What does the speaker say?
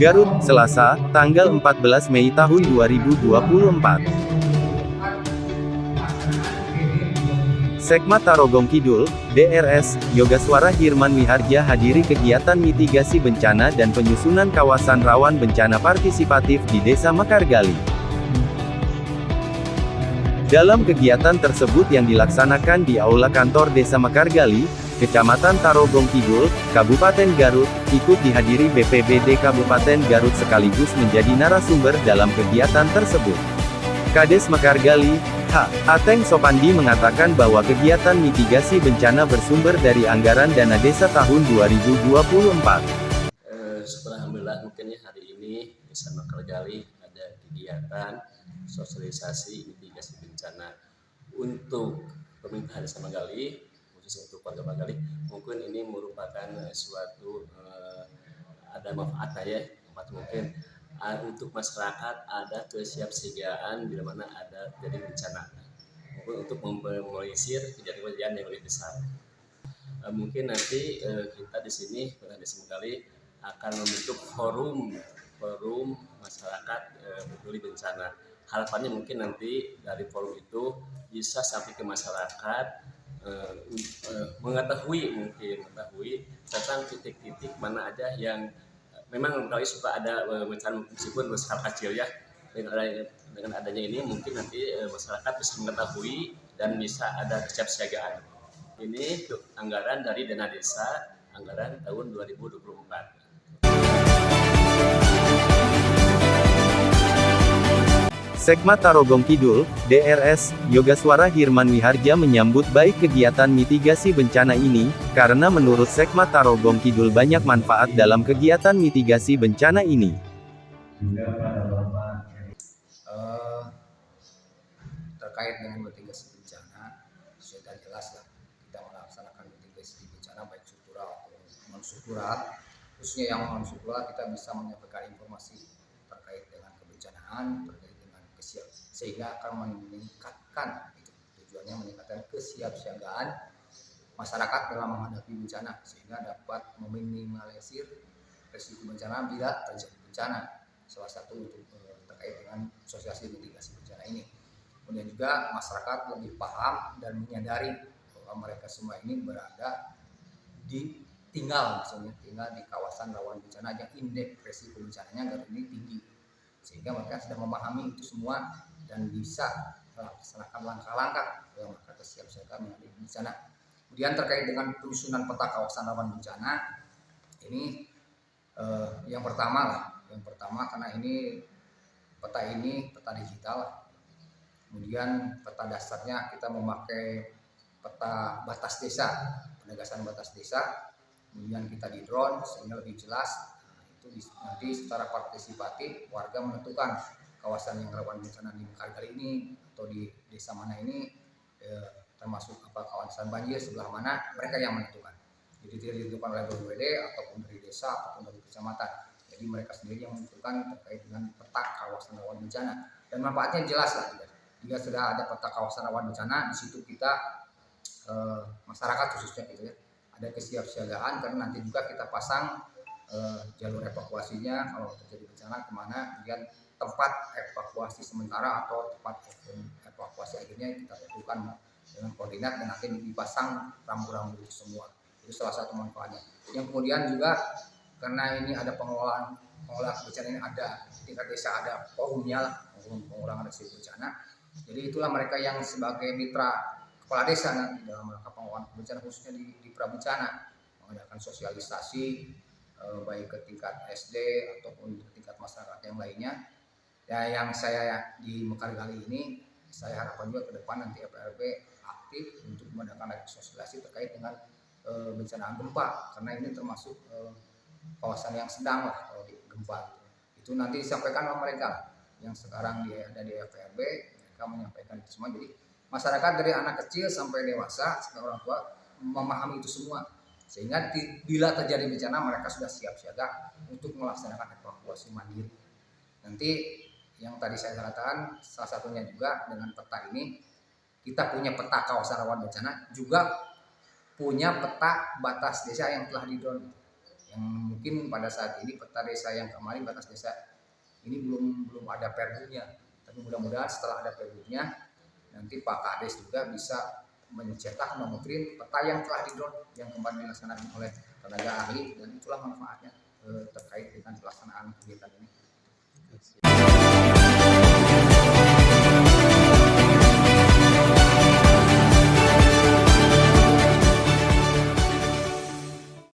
Garut, Selasa, tanggal 14 Mei tahun 2024. Sekma Tarogong Kidul, DRS, Yogaswara Hirman Wiharja hadiri kegiatan mitigasi bencana dan penyusunan kawasan rawan bencana partisipatif di Desa Mekargali. Dalam kegiatan tersebut yang dilaksanakan di Aula Kantor Desa Mekargali, Kecamatan Tarogong Kidul, Kabupaten Garut, ikut dihadiri BPBD Kabupaten Garut sekaligus menjadi narasumber dalam kegiatan tersebut. Kades Mekargali, H. Ateng Sopandi mengatakan bahwa kegiatan mitigasi bencana bersumber dari anggaran dana desa tahun 2024. Alhamdulillah mungkin hari ini Desa Mekargali ada kegiatan sosialisasi mitigasi bencana untuk pemerintah Desa Mekargali, khusus untuk warga Mekargali. Mungkin ini merupakan suatu ada manfaatnya mungkin untuk masyarakat ada kesiapsiagaan bila mana ada terjadi bencana, mungkin untuk meminimalisir kejadian-kejadian yang lebih besar. Mungkin nanti kita di sini Desa Mekargali akan membentuk forum masyarakat peduli bencana. Harapannya mungkin nanti dari forum itu bisa sampai ke masyarakat mengetahui tentang titik-titik mana aja yang memang kali suka ada bencana meskipun besar kecil ya. Dengan adanya ini mungkin nanti masyarakat bisa mengetahui dan bisa ada kesiapsiagaan. Ini anggaran dari dana desa anggaran tahun 2024. Sekma Tarogong Kidul, DRS, Yogaswara Hirman Wiharja menyambut baik kegiatan mitigasi bencana ini, karena menurut Sekma Tarogong Kidul banyak manfaat dalam kegiatan mitigasi bencana ini. Terkait dengan mitigasi bencana, sudah jelas lah kita melaksanakan mitigasi bencana baik struktural atau non struktural. Khususnya yang non struktural kita bisa menyampaikan informasi terkait dengan kebencanaan, terkait dengan sehingga akan meningkatkan tujuannya meningkatkan kesiapsiagaan masyarakat dalam menghadapi bencana sehingga dapat meminimalisir risiko bencana bila terjadi bencana. Salah satu untuk terkait dengan sosialisasi mitigasi bencana ini. Kemudian juga masyarakat lebih paham dan menyadari bahwa mereka semua ini berada tinggal di kawasan rawan bencana yang indeks risiko bencananya Garut ini tinggi, sehingga mereka sudah memahami itu semua dan bisa melaksanakan langkah-langkah dalam rangka kesiapsiagaan menghadapi bencana. Kemudian terkait dengan penyusunan peta kawasan rawan bencana ini yang pertama karena ini peta digital. Kemudian peta dasarnya kita memakai peta batas desa, penegasan batas desa. Kemudian kita di drone sehingga lebih jelas. Itu nanti secara partisipatif warga menentukan kawasan yang rawan bencana di Mekargali ini atau di desa mana ini, termasuk apa kawasan banjir sebelah mana, mereka yang menentukan. Jadi tidak ditentukan oleh BPBD ataupun dari desa ataupun dari kecamatan. Jadi mereka sendiri yang menentukan terkait dengan peta kawasan rawan bencana, dan manfaatnya jelas lah. Jika sudah ada peta kawasan rawan bencana, di situ kita masyarakat khususnya gitu ya, ada kesiapsiagaan karena nanti juga kita pasang jalur evakuasinya kalau terjadi bencana kemana, kemudian tempat evakuasi sementara atau tempat evakuasi akhirnya kita tentukan dengan koordinat dan nanti dipasang rambu-rambu itu semua. Itu salah satu manfaatnya. Yang kemudian juga karena ini ada pengelolaan bencana ini ada tingkat desa, ada forumnya lah, pengurangan risiko bencana. Jadi itulah mereka yang sebagai mitra kepala desa nanti dalam rangka pengelolaan bencana khususnya di prabencana mengadakan sosialisasi baik ke tingkat SD ataupun ke tingkat masyarakat yang lainnya. Ya, yang saya di Mekargali ini saya harapkan juga ke depan nanti FRB aktif untuk mengadakan sosialisasi terkait dengan bencana gempa, karena ini termasuk kawasan yang sedang lah kalau di gempa. Itu nanti disampaikan oleh mereka yang sekarang ada di FRB, mereka menyampaikan itu semua. Jadi masyarakat dari anak kecil sampai dewasa sampai orang tua memahami itu semua, sehingga bila terjadi bencana mereka sudah siap siaga untuk melaksanakan evakuasi mandiri. Nanti yang tadi saya katakan salah satunya juga dengan peta ini kita punya peta kawasan rawan bencana, juga punya peta batas desa yang telah di-drone, yang mungkin pada saat ini peta desa yang kemarin batas desa ini belum ada perbunya, tapi mudah-mudahan setelah ada perbunya nanti Pak Kades juga bisa mencetak memprint peta yang telah di-drone yang kemarin dilaksanakan oleh tenaga ahli, dan itulah manfaatnya terkait dengan pelaksanaan kegiatan ini.